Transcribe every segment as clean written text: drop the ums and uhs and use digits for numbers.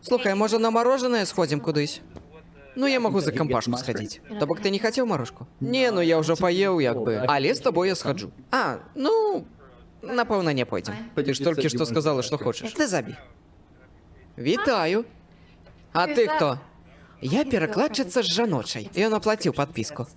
Слухай, може на мороженое сходим кудись? Ну, я могу за компашку сходить. То бок ты не хотел морожку? Не, ну я уже поел, як бы. Але с тобой я схожу. А, ну, напевно, не пойдем. Ты ж только что сказала, что хочешь. Ты забей. Вітаю. А ты кто? Я перакладчица з жаночай. Ён оплатил подписку.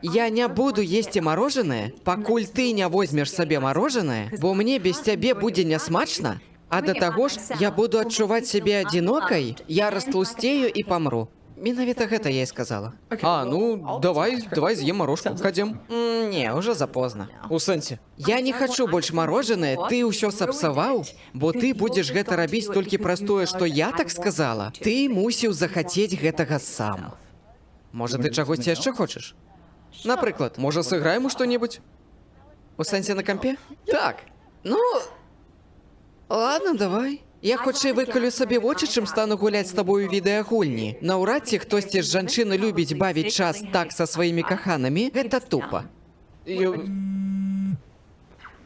Я не буду есці мороженое, пакуль ты не возьмеш сабе мороженое, бо мне без цябе будзе нясмачна, а да таго ж я буду адчуваць сябе адзінокай, я растлусцею і памру. Менавіта гэта я і сказала. А, ну, давай з'ем морожку. Ходзім. Не, уже запозна. У сэнсе. Я не хочу больш мороженое, ты ўсё сапсаваў, бо ты будзеш гэта рабіць толькі праз тое, што я так сказала. Ты мусіў захацець гэтага сам. Можа, ты чагосьці яшчэ хочаш? Напрыклад, можа, сыграем у што-небудзь? У сэнсе на кампе? Так. Ну, ладно, давай. Я хутчэй выкалю сабе вочы, чым стану гуляць з табою відэагульні. Наўрад ці хтосьці з жанчыны любіць бавіць час так са сваімі каханамі. Гэта тупа.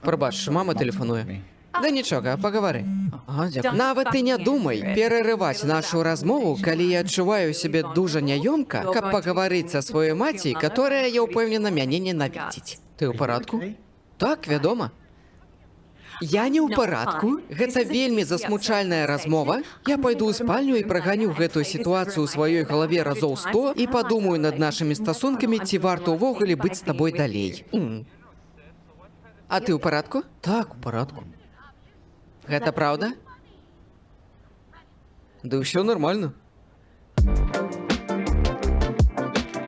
Прабач, мама тэлефануе. Да нічога, пагавары. Ага, дзякую. Нават і не думай перарываць нашу размову, калі я адчуваю сябе дужа няёмка, каб пагаварыць са сваёй маці, которая, я ўпэўнена, мяне ненавідзіць. Ты ў парадку? Так, вядома. Я не ў парадку. Гэта вельмі засмучальная размова. Я пайду ў спальню і праганю гэтую сітуацыю ў сваёй галаве разоў 100 і падумаю над нашымі стасункамі, ці варта ўвогуле быць з табой далей. А ты ў парадку? Так, у парадку. Гэта праўда? Да ўсё нармальна.